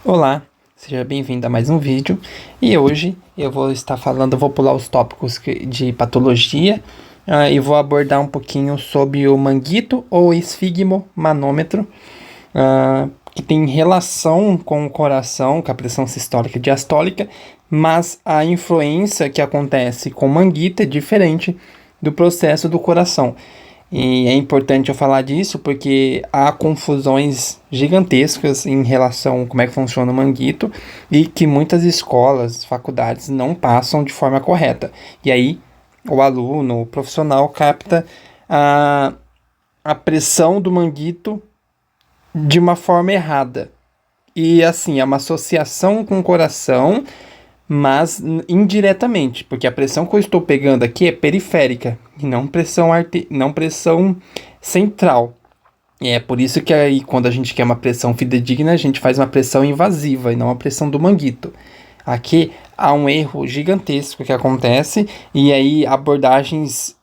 Olá, seja bem-vindo a mais um vídeo e hoje eu vou pular os tópicos de patologia e vou abordar um pouquinho sobre o manguito ou esfigmomanômetro, que tem relação com o coração, com a pressão sistólica e diastólica, mas a influência que acontece com o manguito é diferente do processo do coração. E é importante eu falar disso porque há confusões gigantescas em relação a como é que funciona o manguito e que muitas escolas, faculdades não passam de forma correta. E aí o aluno, o profissional capta a pressão do manguito de uma forma errada. E assim, é uma associação com o coração, mas indiretamente, porque a pressão que eu estou pegando aqui é periférica e não pressão central. E é por isso que aí, quando a gente quer uma pressão fidedigna, a gente faz uma pressão invasiva e não a pressão do manguito. Aqui há um erro gigantesco que acontece e aí abordagens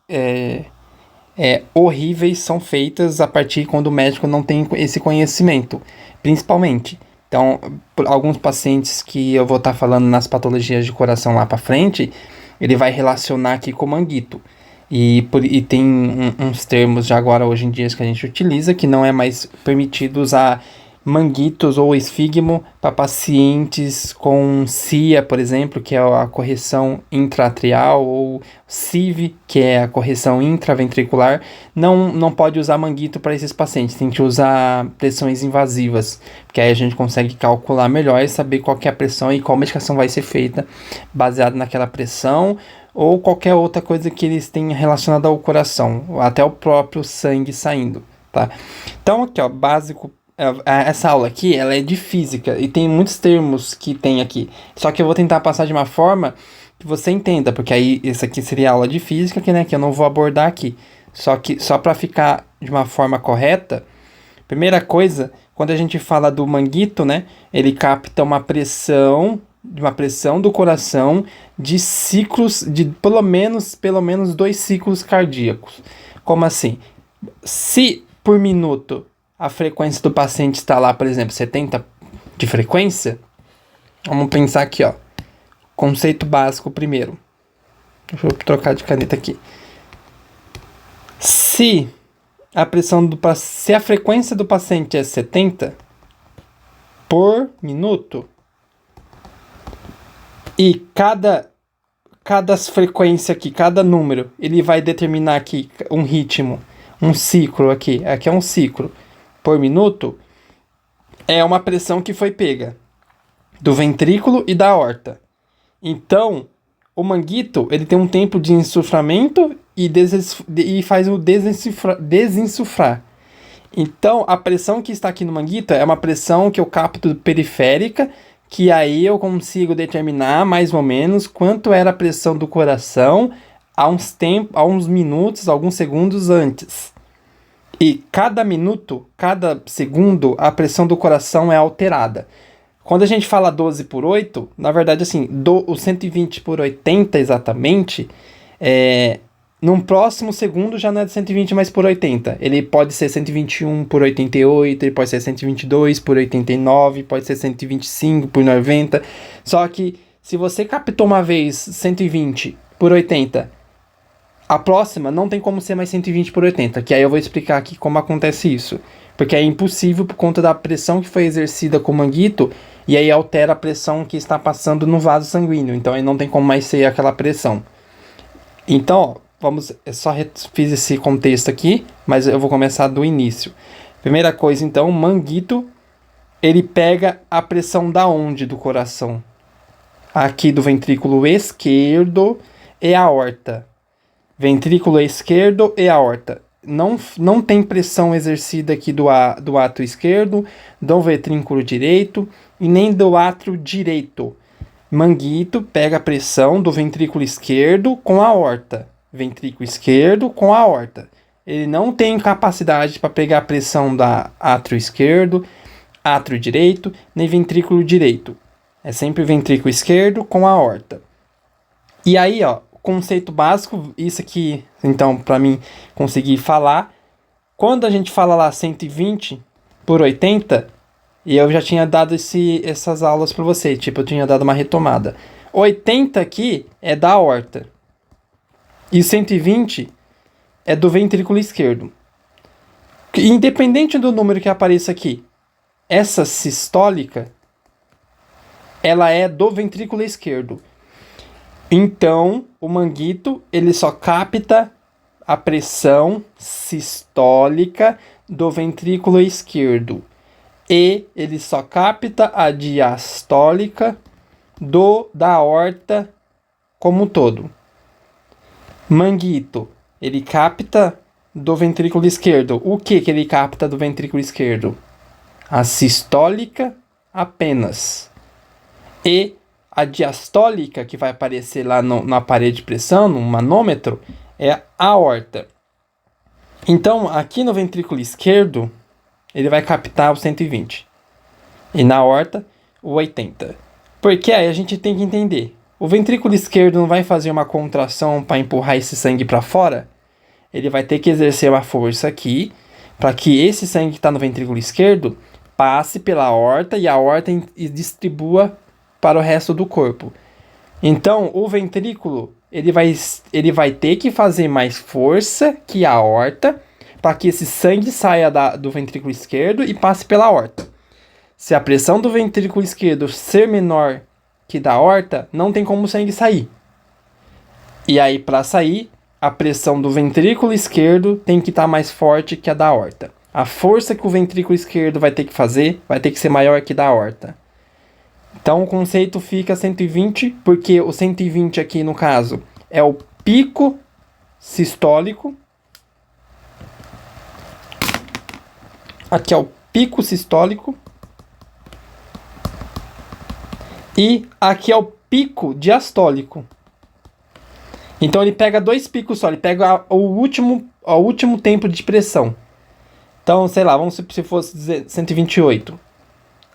horríveis são feitas a partir quando o médico não tem esse conhecimento, principalmente. Então, alguns pacientes que eu vou estar falando nas patologias de coração lá para frente, ele vai relacionar aqui com o manguito. E tem uns termos já agora, hoje em dia, que a gente utiliza, que não é mais permitido usar manguitos ou esfigmo para pacientes com CIA, por exemplo, que é a correção intraatrial, ou CIV, que é a correção intraventricular. Não pode usar manguito para esses pacientes, tem que usar pressões invasivas, porque aí a gente consegue calcular melhor e saber qual que é a pressão e qual medicação vai ser feita baseado naquela pressão, ou qualquer outra coisa que eles tenham relacionada ao coração, até o próprio sangue saindo, tá? Então aqui, ó, básico. Essa aula aqui, ela é de física e tem muitos termos que tem aqui. Só que eu vou tentar passar de uma forma que você entenda, porque aí isso aqui seria aula de física, que eu não vou abordar aqui. Só para ficar de uma forma correta, primeira coisa, quando a gente fala do manguito, né, ele capta uma pressão do coração de ciclos de pelo menos 2 ciclos cardíacos. Como assim? Se por minuto a frequência do paciente está lá, por exemplo, 70 de frequência, vamos pensar aqui, ó. Conceito básico primeiro. Deixa eu trocar de caneta aqui. Se a frequência do paciente é 70 por minuto e cada frequência aqui, cada número, ele vai determinar aqui um ritmo, um ciclo aqui. Aqui é um ciclo por minuto, é uma pressão que foi pega do ventrículo e da aorta. Então, o manguito, ele tem um tempo de insuframento e faz o desinsufrar. Então, a pressão que está aqui no manguito é uma pressão que eu capto periférica, que aí eu consigo determinar mais ou menos quanto era a pressão do coração há uns minutos, alguns segundos antes. E cada minuto, cada segundo, a pressão do coração é alterada. Quando a gente fala 12 por 8, na verdade, assim, o 120 por 80 exatamente, num próximo segundo já não é de 120 mais por 80. Ele pode ser 121 por 88, ele pode ser 122 por 89, pode ser 125 por 90. Só que se você captou uma vez 120 por 80, a próxima não tem como ser mais 120 por 80, que aí eu vou explicar aqui como acontece isso. Porque é impossível por conta da pressão que foi exercida com o manguito, e aí altera a pressão que está passando no vaso sanguíneo. Então aí não tem como mais ser aquela pressão. Então, fiz esse contexto aqui, mas eu vou começar do início. Primeira coisa, então, o manguito, ele pega a pressão da onde do coração? Aqui do ventrículo esquerdo e a aorta. Ventrículo esquerdo e aorta. Não tem pressão exercida aqui do átrio esquerdo, do ventrículo direito e nem do átrio direito. Manguito pega a pressão do ventrículo esquerdo com a aorta. Ventrículo esquerdo com a aorta. Ele não tem capacidade para pegar a pressão da átrio esquerdo, átrio direito, nem ventrículo direito. É sempre ventrículo esquerdo com a aorta. E aí, ó, conceito básico, isso aqui, então, para mim conseguir falar, quando a gente fala lá 120 por 80, E eu já tinha dado essas aulas para você, tipo, eu tinha dado uma retomada. 80 aqui é da aorta. E 120 é do ventrículo esquerdo. Independente do número que apareça aqui, essa sistólica, ela é do ventrículo esquerdo. Então, o manguito, ele só capta a pressão sistólica do ventrículo esquerdo. E ele só capta a diastólica da aorta como um todo. Manguito, ele capta do ventrículo esquerdo. O que ele capta do ventrículo esquerdo? A sistólica apenas. E a diastólica, que vai aparecer lá no aparelho de pressão, no manômetro, é a aorta. Então, aqui no ventrículo esquerdo, ele vai captar o 120. E na aorta, o 80. Porque aí a gente tem que entender. O ventrículo esquerdo não vai fazer uma contração para empurrar esse sangue para fora? Ele vai ter que exercer uma força aqui, para que esse sangue que está no ventrículo esquerdo passe pela aorta e a aorta distribua para o resto do corpo. Então, o ventrículo ele vai ter que fazer mais força que a aorta para que esse sangue saia do ventrículo esquerdo e passe pela aorta. Se a pressão do ventrículo esquerdo ser menor que da aorta, não tem como o sangue sair. E aí, para sair, a pressão do ventrículo esquerdo tem que estar mais forte que a da aorta. A força que o ventrículo esquerdo vai ter que fazer vai ter que ser maior que da aorta. Então o conceito fica 120, porque o 120 aqui no caso é o pico sistólico. Aqui é o pico sistólico. E aqui é o pico diastólico. Então ele pega dois picos só, ele pega o último tempo de pressão. Então, sei lá, vamos se fosse dizer 128.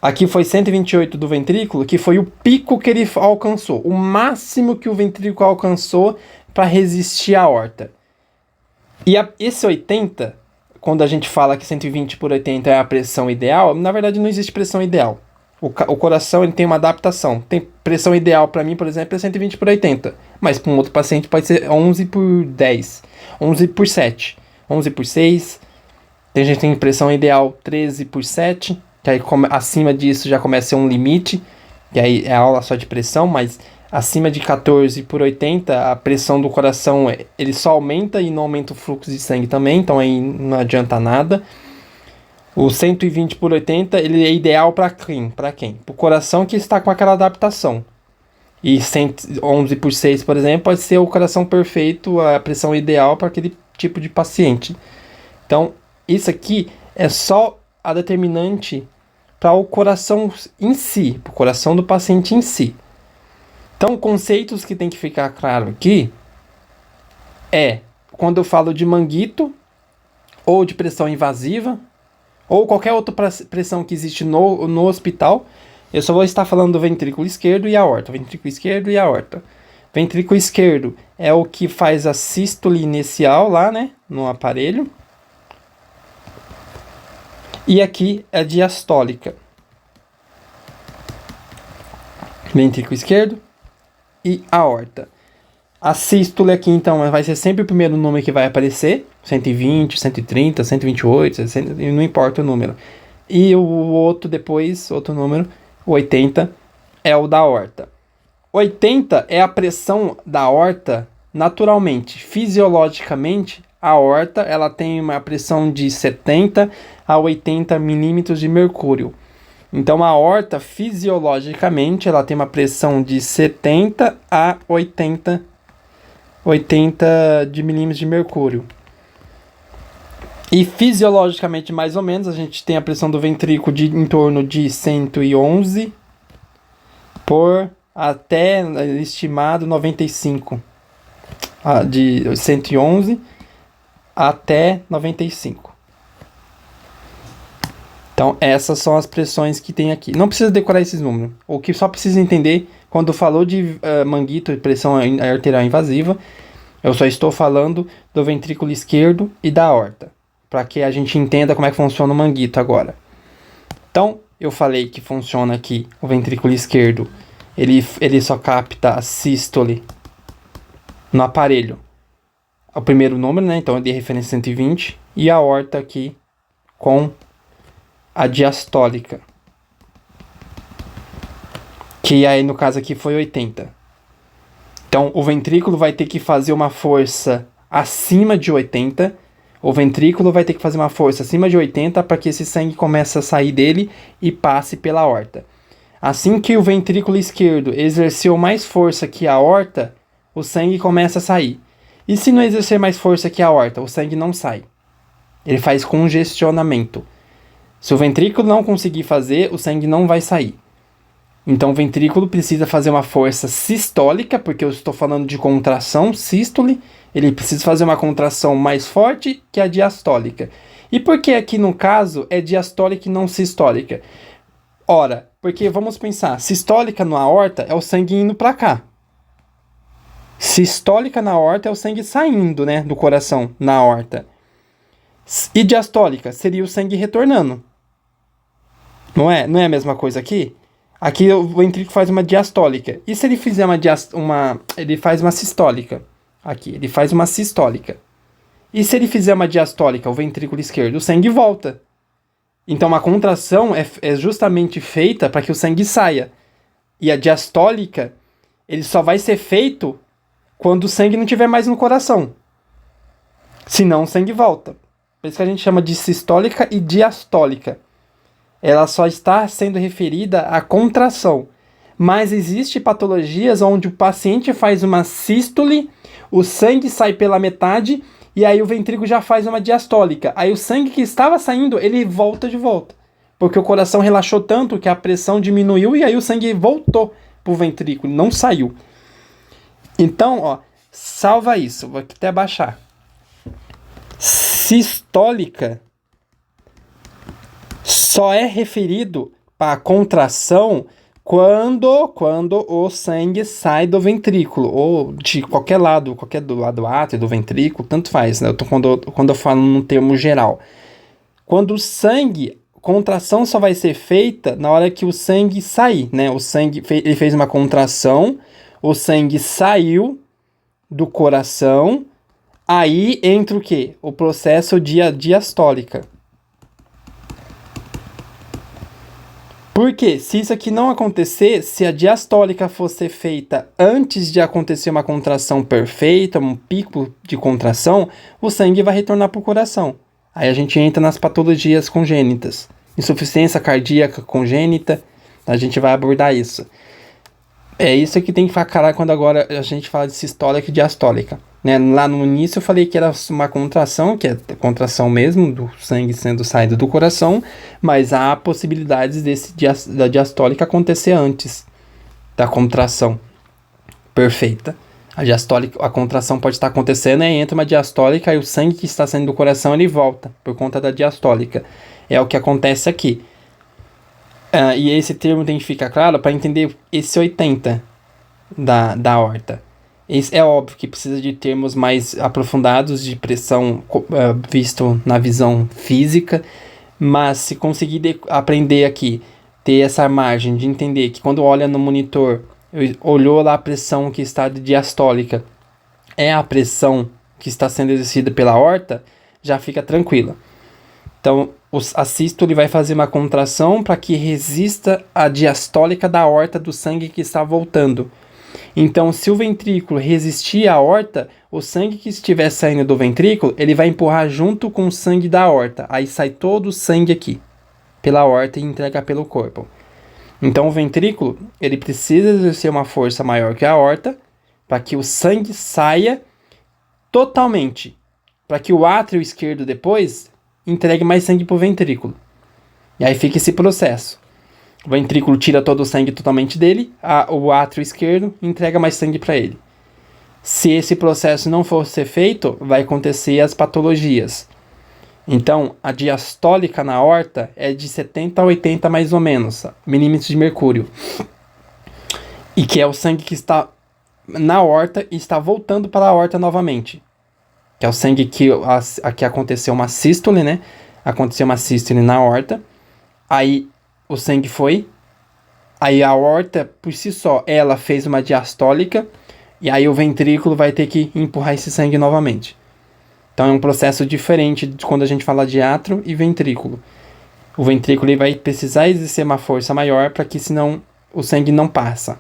Aqui foi 128 do ventrículo, que foi o pico que ele alcançou. O máximo que o ventrículo alcançou para resistir à aorta. E esse 80, quando a gente fala que 120 por 80 é a pressão ideal, na verdade não existe pressão ideal. O coração ele tem uma adaptação. Tem pressão ideal para mim, por exemplo, é 120 por 80. Mas para um outro paciente pode ser 11 por 10, 11 por 7, 11 por 6. Tem gente que tem pressão ideal 13 por 7. Que aí acima disso já começa a ser um limite, que aí é aula só de pressão, mas acima de 14 por 80, a pressão do coração ele só aumenta e não aumenta o fluxo de sangue também, então aí não adianta nada. O 120 por 80 ele é ideal para quem? Para o coração que está com aquela adaptação. E 11 por 6, por exemplo, pode ser o coração perfeito, a pressão ideal para aquele tipo de paciente. Então, isso aqui é só a determinante para o coração em si, para o coração do paciente em si. Então, conceitos que tem que ficar claro aqui é quando eu falo de manguito, ou de pressão invasiva, ou qualquer outra pressão que existe no hospital, eu só vou estar falando do ventrículo esquerdo e a aorta. Ventrículo esquerdo e a aorta. Ventrículo esquerdo é o que faz a sístole inicial lá, né, no aparelho. E aqui é a diastólica. Ventrículo esquerdo e aorta. A sístole aqui, então, vai ser sempre o primeiro número que vai aparecer. 120, 130, 128, não importa o número. E o outro depois, outro número, 80, é o da aorta. 80 é a pressão da aorta naturalmente, fisiologicamente. A aorta ela tem uma pressão de 70 a 80 milímetros de mercúrio. Então a aorta fisiologicamente ela tem uma pressão de 70 a 80 de milímetros de mercúrio. E fisiologicamente mais ou menos a gente tem a pressão do ventrículo em torno de 111 por até estimado 95. De 111 até 95. Então, essas são as pressões que tem aqui. Não precisa decorar esses números. O que só precisa entender, quando falou de manguito e pressão arterial invasiva, eu só estou falando do ventrículo esquerdo e da aorta. Para que a gente entenda como é que funciona o manguito agora. Então, eu falei que funciona aqui, o ventrículo esquerdo, ele só capta a sístole no aparelho. O primeiro número, né? Então, de referência 120. E a aorta aqui com a diastólica. Que aí, no caso aqui, foi 80. Então, o ventrículo vai ter que fazer uma força acima de 80. O ventrículo vai ter que fazer uma força acima de 80 para que esse sangue comece a sair dele e passe pela aorta. Assim que o ventrículo esquerdo exerceu mais força que a aorta, o sangue começa a sair. E se não exercer mais força que a aorta, o sangue não sai. Ele faz congestionamento. Se o ventrículo não conseguir fazer, o sangue não vai sair. Então o ventrículo precisa fazer uma força sistólica, porque eu estou falando de contração, sístole. Ele precisa fazer uma contração mais forte que a diastólica. E por que aqui no caso é diastólica e não sistólica? Ora, porque vamos pensar, sistólica na aorta é o sangue indo para cá. Sistólica na aorta é o sangue saindo, né, do coração na aorta. E diastólica seria o sangue retornando. Não é a mesma coisa aqui? Aqui o ventrículo faz uma diastólica. E se ele fizer ele faz uma sistólica? Aqui, ele faz uma sistólica. E se ele fizer uma diastólica, o ventrículo esquerdo, o sangue volta. Então a contração é justamente feita para que o sangue saia. E a diastólica, ele só vai ser feito quando o sangue não estiver mais no coração. Senão o sangue volta. Por isso que a gente chama de sistólica e diastólica. Ela só está sendo referida à contração. Mas existem patologias onde o paciente faz uma sístole, o sangue sai pela metade e aí o ventrículo já faz uma diastólica. Aí o sangue que estava saindo, ele volta de volta. Porque o coração relaxou tanto que a pressão diminuiu e aí o sangue voltou para o ventrículo, não saiu. Então, ó, salva isso, vou até baixar. Sistólica só é referido para a contração quando o sangue sai do ventrículo, ou de qualquer lado do lado átrio, do ventrículo, tanto faz, né? Quando eu falo num termo geral. Quando o sangue, contração só vai ser feita na hora que o sangue sair, né? O sangue, ele fez uma contração, o sangue saiu do coração, aí entra o quê? O processo de diastólica. Porque se isso aqui não acontecer, se a diastólica fosse feita antes de acontecer uma contração perfeita, um pico de contração, o sangue vai retornar para o coração. Aí a gente entra nas patologias congênitas. Insuficiência cardíaca congênita, a gente vai abordar isso. É isso que tem que ficar quando agora a gente fala de sistólica e diastólica. Né? Lá no início eu falei que era uma contração, que é contração mesmo, do sangue sendo saído do coração, mas há possibilidades da diastólica acontecer antes da contração perfeita. A contração pode estar acontecendo e entra uma diastólica e o sangue que está saindo do coração ele volta por conta da diastólica. É o que acontece aqui. E esse termo tem que ficar claro para entender esse 80 da aorta. É óbvio que precisa de termos mais aprofundados de pressão visto na visão física, mas se conseguir aprender aqui, ter essa margem de entender que quando olha no monitor, olhou lá a pressão que está de diastólica, é a pressão que está sendo exercida pela aorta, já fica tranquila. Então, a sístole vai fazer uma contração para que resista a diastólica da aorta do sangue que está voltando. Então, se o ventrículo resistir à aorta, o sangue que estiver saindo do ventrículo, ele vai empurrar junto com o sangue da aorta. Aí sai todo o sangue aqui, pela aorta e entrega pelo corpo. Então, o ventrículo, ele precisa exercer uma força maior que a aorta, para que o sangue saia totalmente. Para que o átrio esquerdo depois entregue mais sangue para o ventrículo. E aí fica esse processo. O ventrículo tira todo o sangue totalmente dele, o átrio esquerdo entrega mais sangue para ele. Se esse processo não for ser feito, vai acontecer as patologias. Então, a diastólica na aorta é de 70 a 80 mais ou menos, milímetros de mercúrio. E que é o sangue que está na aorta e está voltando para a aorta novamente. Que é o sangue que aqui aconteceu uma sístole, né? Aconteceu uma sístole na aorta. Aí o sangue foi, aí a aorta, por si só, ela fez uma diastólica, e aí o ventrículo vai ter que empurrar esse sangue novamente. Então é um processo diferente de quando a gente fala de átrio e ventrículo. O ventrículo ele vai precisar exercer uma força maior para que senão o sangue não passa.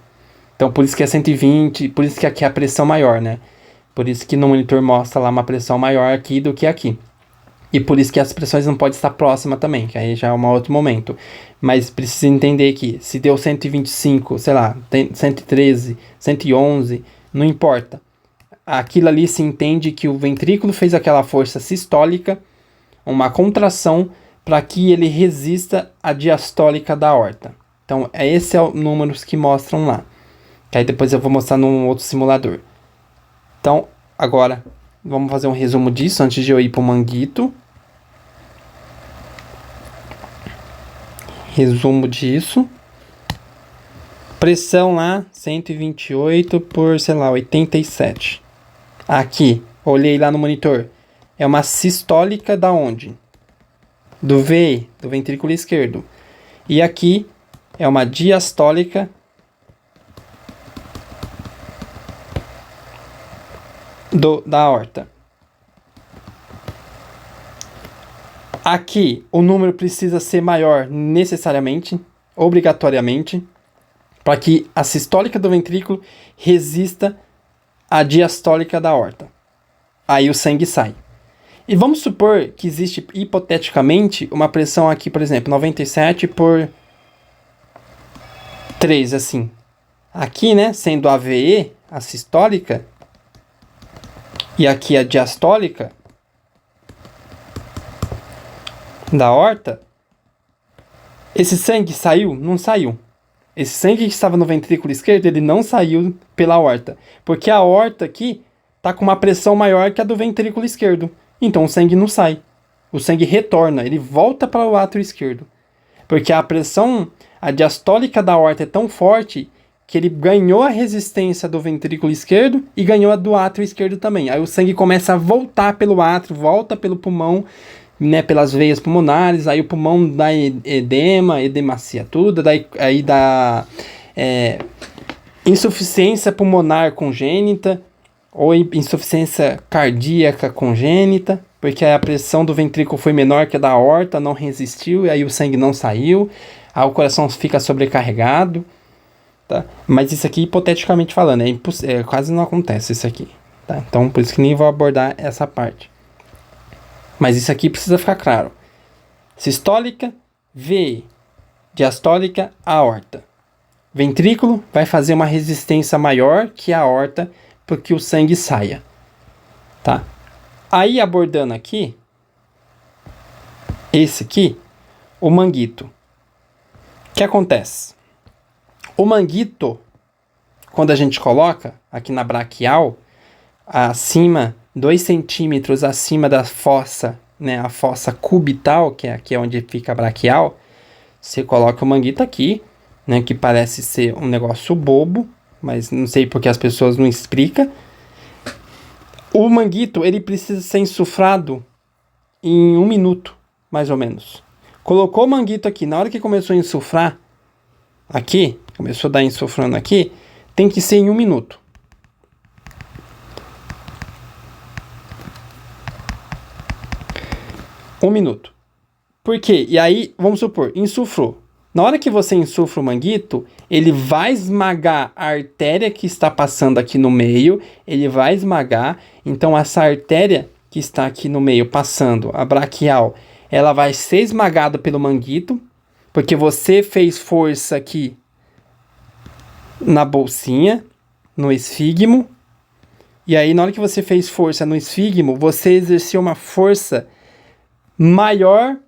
Então por isso que é 120, por isso que aqui é a pressão maior, né? Por isso que no monitor mostra lá uma pressão maior aqui do que aqui. E por isso que as pressões não podem estar próximas também, que aí já é um outro momento. Mas precisa entender que se deu 125, sei lá, 113, 111, não importa. Aquilo ali se entende que o ventrículo fez aquela força sistólica, uma contração, para que ele resista à diastólica da aorta. Então, esse é o número que mostram lá. Que aí depois eu vou mostrar num outro simulador. Então, agora, vamos fazer um resumo disso antes de eu ir para o manguito. Resumo disso. Pressão lá, 128 por, sei lá, 87. Aqui, olhei lá no monitor. É uma sistólica da onde? Do VI, do ventrículo esquerdo. E aqui é uma diastólica da aorta. Aqui o número precisa ser maior necessariamente, obrigatoriamente, para que a sistólica do ventrículo resista à diastólica da aorta. Aí o sangue sai. E vamos supor que existe, hipoteticamente, uma pressão aqui, por exemplo, 97 por 3, assim. Aqui, né, sendo a VE, a sistólica, e aqui a diastólica da aorta, esse sangue saiu? Não saiu. Esse sangue que estava no ventrículo esquerdo, ele não saiu pela aorta. Porque a aorta aqui está com uma pressão maior que a do ventrículo esquerdo. Então o sangue não sai. O sangue retorna, ele volta para o átrio esquerdo. Porque a pressão, a diastólica da aorta é tão forte que ele ganhou a resistência do ventrículo esquerdo e ganhou a do átrio esquerdo também. Aí o sangue começa a voltar pelo átrio, volta pelo pulmão, né, pelas veias pulmonares, aí o pulmão dá edema, edemacia tudo, aí dá insuficiência pulmonar congênita, ou insuficiência cardíaca congênita, porque a pressão do ventrículo foi menor que a da aorta, não resistiu, e aí o sangue não saiu, aí o coração fica sobrecarregado, tá? Mas isso aqui, hipoteticamente falando, quase não acontece isso aqui, tá? Então, por isso que nem vou abordar essa parte. Mas isso aqui precisa ficar claro. Sistólica, VI. Diastólica, aorta. Ventrículo vai fazer uma resistência maior que a aorta, porque o sangue saia, tá? Aí abordando aqui, esse aqui, o manguito. O que acontece? O manguito, quando a gente coloca aqui na braquial, acima, 2 centímetros acima da fossa, né, a fossa cubital, que aqui é onde fica a braquial, você coloca o manguito aqui, né, que parece ser um negócio bobo, mas não sei porque as pessoas não explicam. O manguito, ele precisa ser insuflado em 1 minuto, mais ou menos. Colocou o manguito aqui, na hora que começou a insuflar, aqui, começou a dar insuflando aqui, tem que ser em 1 minuto. Um minuto. Por quê? E aí, vamos supor, insuflou. Na hora que você insufla o manguito, ele vai esmagar a artéria que está passando aqui no meio, ele vai esmagar, então essa artéria que está aqui no meio, passando, a braquial, ela vai ser esmagada pelo manguito, porque você fez força aqui na bolsinha, no esfígmo, e aí na hora que você fez força no esfígmo, você exerceu uma força maior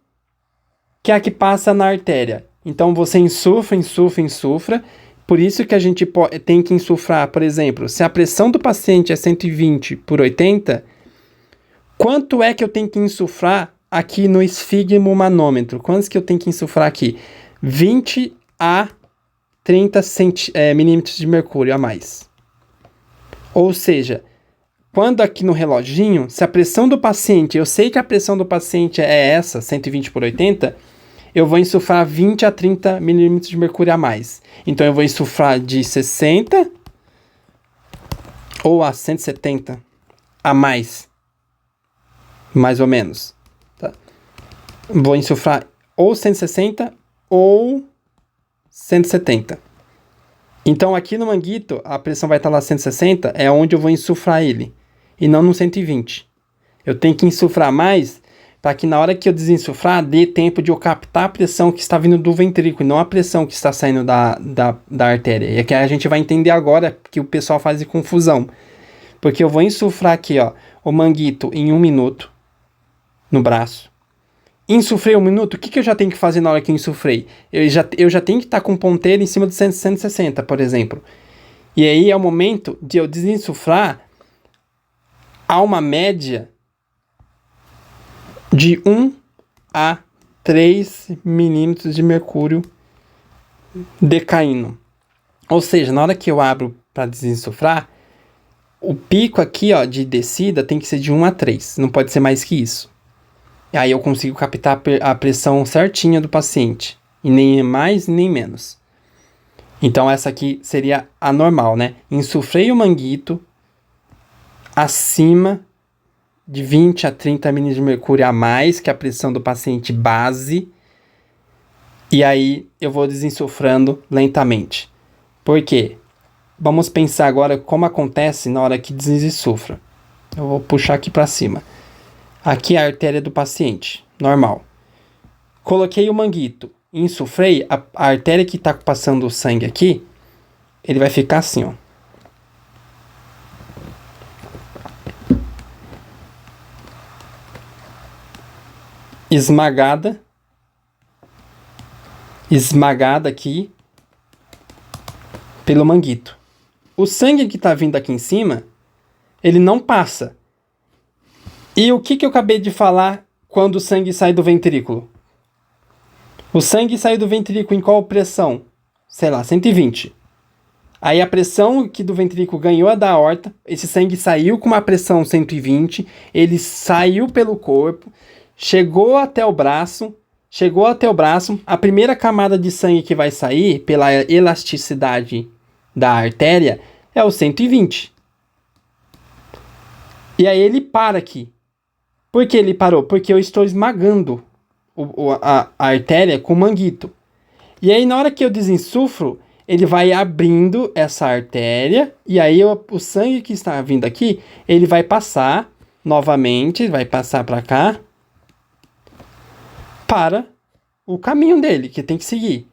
que a que passa na artéria. Então você insufla. Por isso que a gente tem que insuflar, por exemplo, se a pressão do paciente é 120 por 80, quanto é que eu tenho que insuflar aqui no esfígmo manômetro? Quantos que eu tenho que insuflar aqui? 20 a 30 milímetros de mercúrio a mais. Ou seja, quando aqui no reloginho, se a pressão do paciente, eu sei que a pressão do paciente é essa, 120 por 80, eu vou insuflar 20 a 30 milímetros de mercúrio a mais. Então eu vou insuflar de 60 ou a 170 a mais ou menos. Tá? Vou insuflar ou 160 ou 170. Então aqui no manguito a pressão vai estar lá 160, é onde eu vou insuflar ele, e não no 120. Eu tenho que insuflar mais para que na hora que eu desinsuflar dê tempo de eu captar a pressão que está vindo do ventrículo e não a pressão que está saindo da artéria. E aqui a gente vai entender agora que o pessoal faz confusão. Porque eu vou insuflar aqui, ó, o manguito em 1 minuto no braço. Insuflei 1 minuto, o que eu já tenho que fazer na hora que eu insuflei? Eu já tenho que estar com o ponteiro em cima de 160, por exemplo. E aí é o momento de eu desinsuflar a uma média de 1 a 3 milímetros de mercúrio decaindo. Ou seja, na hora que eu abro para desinsuflar, o pico aqui, ó, de descida tem que ser de 1 a 3, não pode ser mais que isso. Aí eu consigo captar a pressão certinha do paciente, e nem mais nem menos. Então essa aqui seria a normal, né? Insuflei o manguito acima de 20 a 30 milímetros de mercúrio a mais que a pressão do paciente base, e aí eu vou desinsuflando lentamente. Por quê? Vamos pensar agora como acontece na hora que desinsufla. Eu vou puxar aqui para cima. Aqui é a artéria do paciente, normal. Coloquei o manguito, insuflei, a artéria que está passando o sangue aqui, ele vai ficar assim, ó. Esmagada aqui pelo manguito. O sangue que está vindo aqui em cima, ele não passa. E o que eu acabei de falar quando o sangue sai do ventrículo? O sangue saiu do ventrículo em qual pressão? Sei lá, 120. Aí a pressão que do ventrículo ganhou a da aorta, esse sangue saiu com uma pressão 120, ele saiu pelo corpo, chegou até o braço, a primeira camada de sangue que vai sair, pela elasticidade da artéria, é o 120. E aí ele para aqui. Por que ele parou? Porque eu estou esmagando a artéria com o manguito. E aí na hora que eu desinsuflo, ele vai abrindo essa artéria, e aí o sangue que está vindo aqui, ele vai passar novamente, vai passar para cá, para o caminho dele, que tem que seguir.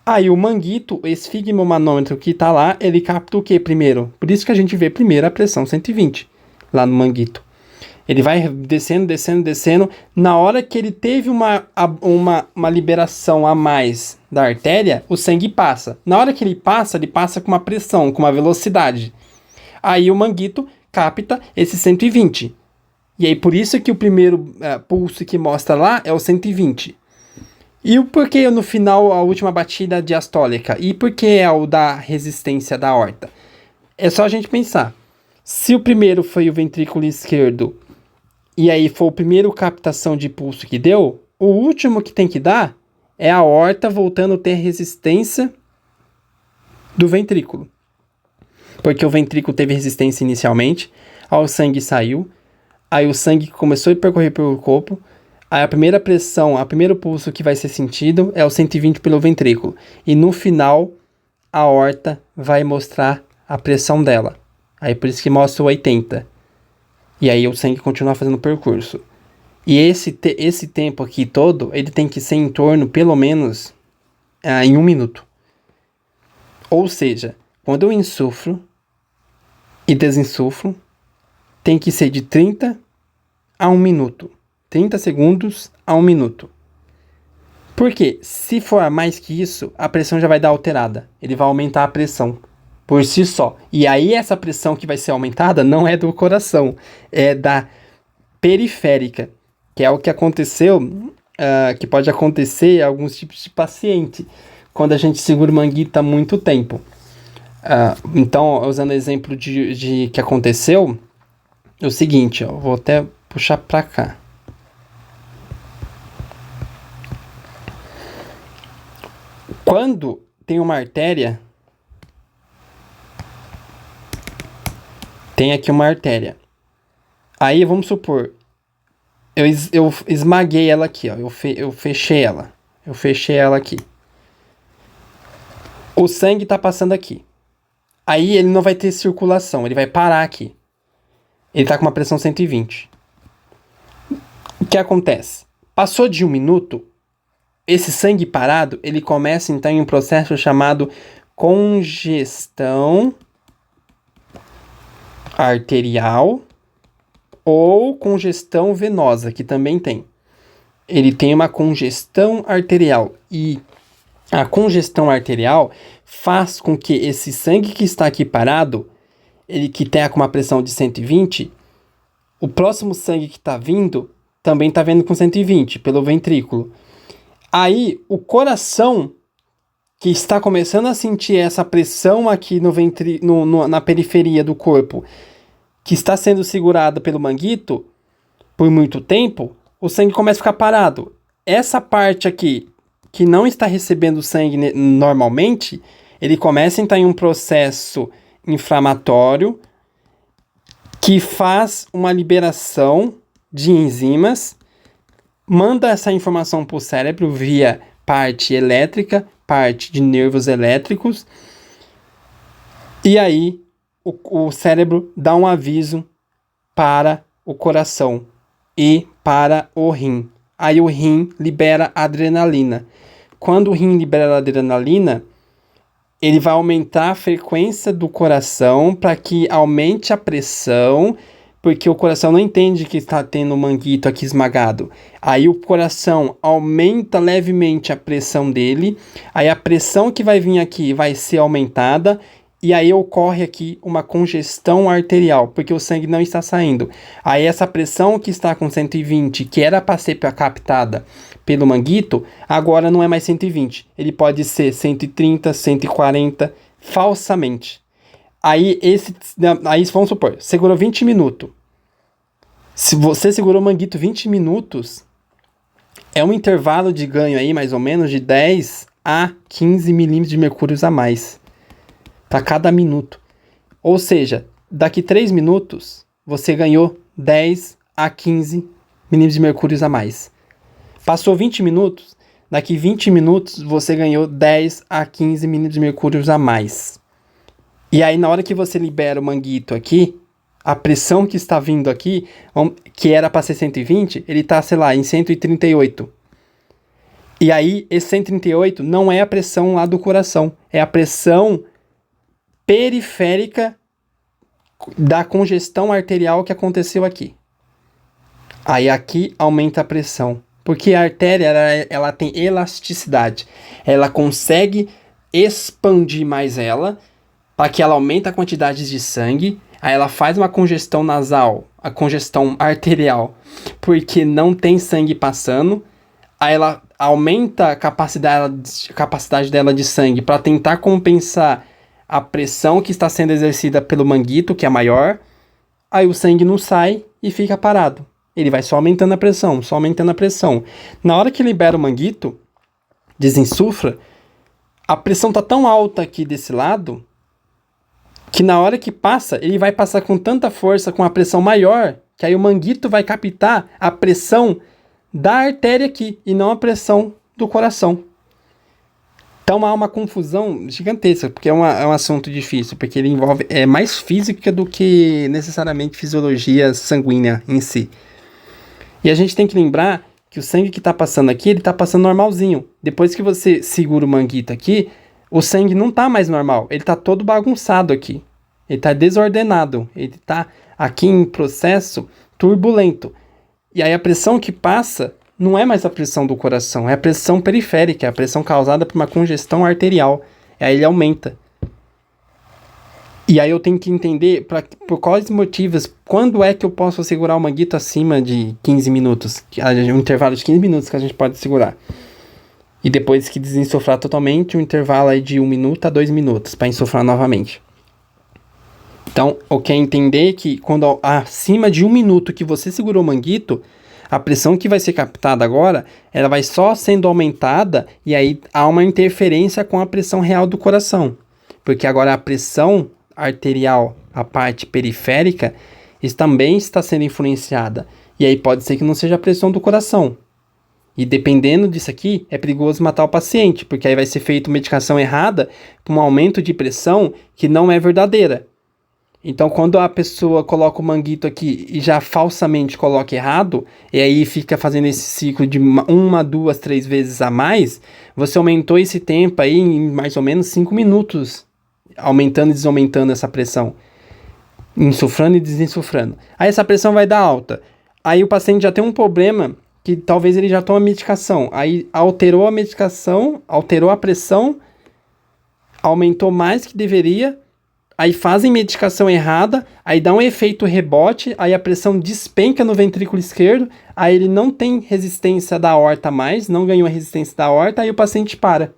Aí o manguito, o esfigmomanômetro que está lá, ele capta o que primeiro? Por isso que a gente vê primeiro a pressão 120, lá no manguito. Ele vai descendo. Na hora que ele teve uma liberação a mais da artéria, o sangue passa. Na hora que ele passa com uma pressão, com uma velocidade. Aí o manguito capta esse 120. E aí por isso que o primeiro pulso que mostra lá é o 120. E o porquê no final a última batida diastólica? E por que é o da resistência da aorta? É só a gente pensar. Se o primeiro foi o ventrículo esquerdo, e aí foi o primeiro captação de pulso que deu, o último que tem que dar é a aorta voltando a ter resistência do ventrículo. Porque o ventrículo teve resistência inicialmente, aí o sangue saiu, aí o sangue começou a percorrer pelo corpo, aí a primeira pressão, o primeiro pulso que vai ser sentido é o 120 pelo ventrículo. E no final, a aorta vai mostrar a pressão dela. Aí por isso que mostra o 80. E aí o sangue continua fazendo o percurso. E esse tempo aqui todo, ele tem que ser em torno, pelo menos, em 1 minuto. Ou seja, quando eu insuflo e desinsuflo, tem que ser de 30 a 1 minuto. 30 segundos a 1 minuto. Porque se for mais que isso, a pressão já vai dar alterada. Ele vai aumentar a pressão por si só. E aí essa pressão que vai ser aumentada não é do coração, é da periférica, que é o que aconteceu, que pode acontecer em alguns tipos de paciente, quando a gente segura o manguito há muito tempo. Então, usando o exemplo de que aconteceu, é o seguinte, ó, vou até puxar para cá. Quando tem uma artéria, tem aqui uma artéria. Aí vamos supor, eu esmaguei ela aqui, ó. Eu fechei ela. Eu fechei ela aqui. O sangue tá passando aqui. Aí ele não vai ter circulação, ele vai parar aqui. Ele tá com uma pressão 120. O que acontece? Passou de 1 minuto, esse sangue parado, ele começa então em um processo chamado congestão arterial ou congestão venosa, que também tem. Ele tem uma congestão arterial e a congestão arterial faz com que esse sangue que está aqui parado, ele que tem com uma pressão de 120, o próximo sangue que está vindo também está vindo com 120 pelo ventrículo. Aí o coração que está começando a sentir essa pressão aqui na periferia do corpo, que está sendo segurada pelo manguito por muito tempo, o sangue começa a ficar parado. Essa parte aqui, que não está recebendo sangue normalmente, ele começa a entrar em um processo inflamatório que faz uma liberação de enzimas, manda essa informação para o cérebro via parte elétrica, parte de nervos elétricos, e aí o cérebro dá um aviso para o coração e para o rim. Aí o rim libera adrenalina. Quando o rim libera adrenalina, ele vai aumentar a frequência do coração para que aumente a pressão, porque o coração não entende que está tendo um manguito aqui esmagado. Aí o coração aumenta levemente a pressão dele, aí a pressão que vai vir aqui vai ser aumentada, e aí ocorre aqui uma congestão arterial, porque o sangue não está saindo. Aí essa pressão que está com 120, que era para ser captada pelo manguito, agora não é mais 120. Ele pode ser 130, 140, falsamente. Aí vamos supor, segurou 20 minutos. Se você segurou o manguito 20 minutos, é um intervalo de ganho aí, mais ou menos, de 10 a 15 milímetros de mercúrio a mais para cada minuto. Ou seja, daqui 3 minutos, você ganhou 10 a 15 milímetros de mercúrio a mais. Passou 20 minutos, daqui 20 minutos, você ganhou 10 a 15 milímetros de mercúrio a mais. E aí, na hora que você libera o manguito aqui, a pressão que está vindo aqui, que era para ser 120, ele está, sei lá, em 138. E aí, esse 138 não é a pressão lá do coração, é a pressão periférica da congestão arterial que aconteceu aqui. Aí aqui aumenta a pressão, porque a artéria ela tem elasticidade, ela consegue expandir mais ela, para que ela aumente a quantidade de sangue, aí ela faz uma congestão nasal, a congestão arterial, porque não tem sangue passando, aí ela aumenta a capacidade dela de sangue para tentar compensar a pressão que está sendo exercida pelo manguito, que é maior, aí o sangue não sai e fica parado. Ele vai só aumentando a pressão, só aumentando a pressão. Na hora que libera o manguito, desinsufla, a pressão tá tão alta aqui desse lado, que na hora que passa, ele vai passar com tanta força, com a pressão maior, que aí o manguito vai captar a pressão da artéria aqui, e não a pressão do coração. Então há uma confusão gigantesca, porque é um assunto difícil, porque ele envolve mais física do que necessariamente fisiologia sanguínea em si. E a gente tem que lembrar que o sangue que está passando aqui, ele está passando normalzinho. Depois que você segura o manguito aqui, o sangue não está mais normal, ele está todo bagunçado aqui. Ele está desordenado, ele está aqui em processo turbulento. E aí a pressão que passa não é mais a pressão do coração, é a pressão periférica, é a pressão causada por uma congestão arterial. Aí ele aumenta. E aí eu tenho que entender por quais motivos, quando é que eu posso segurar o manguito acima de 15 minutos, um intervalo de 15 minutos que a gente pode segurar. E depois que desinsuflar totalmente, um intervalo aí de 1 minuto a 2 minutos para insuflar novamente. Então, o que é entender que quando acima de 1 minuto que você segurou o manguito, A pressão que vai ser captada agora, ela vai só sendo aumentada e aí há uma interferência com a pressão real do coração. Porque agora a pressão arterial, a parte periférica, também está sendo influenciada. E aí pode ser que não seja a pressão do coração. E dependendo disso aqui, é perigoso matar o paciente, porque aí vai ser feita medicação errada com um aumento de pressão que não é verdadeira. Então, quando a pessoa coloca o manguito aqui e já falsamente coloca errado, e aí fica fazendo esse ciclo de 1, 2, 3 vezes a mais, você aumentou esse tempo aí em mais ou menos 5 minutos, aumentando e desaumentando essa pressão, insufrando e desinsufrando. Aí essa pressão vai dar alta. Aí o paciente já tem um problema que talvez ele já tome medicação. Aí alterou a medicação, alterou a pressão, aumentou mais que deveria. Aí fazem medicação errada, aí dá um efeito rebote, aí a pressão despenca no ventrículo esquerdo, aí ele não tem resistência da aorta mais, não ganhou a resistência da aorta, aí o paciente para.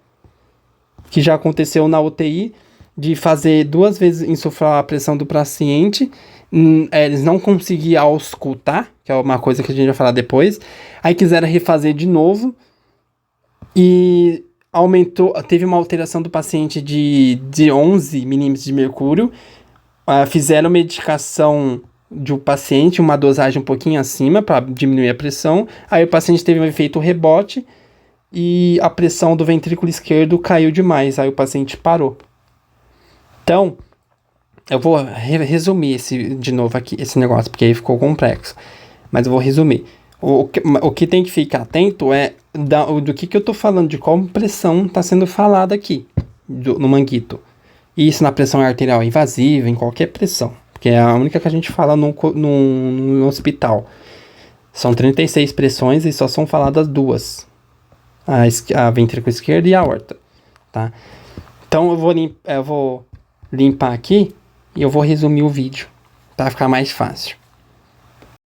Que já aconteceu na UTI, de fazer 2 vezes insuflar a pressão do paciente, eles não conseguiam auscultar, que é uma coisa que a gente vai falar depois, aí quiseram refazer de novo, e aumentou, teve uma alteração do paciente de 11 milímetros de mercúrio, fizeram medicação do paciente, uma dosagem um pouquinho acima para diminuir a pressão, aí o paciente teve um efeito rebote e a pressão do ventrículo esquerdo caiu demais, aí o paciente parou. Então, eu vou resumir de novo aqui esse negócio, porque aí ficou complexo, mas eu vou resumir. O que tem que ficar atento é do que eu tô falando, de qual pressão está sendo falada aqui, no manguito. Isso na pressão arterial invasiva, em qualquer pressão, porque é a única que a gente fala no hospital. São 36 pressões e só são faladas 2. A ventrículo esquerdo e a aorta, tá? Então eu vou limpar aqui e eu vou resumir o vídeo, para ficar mais fácil.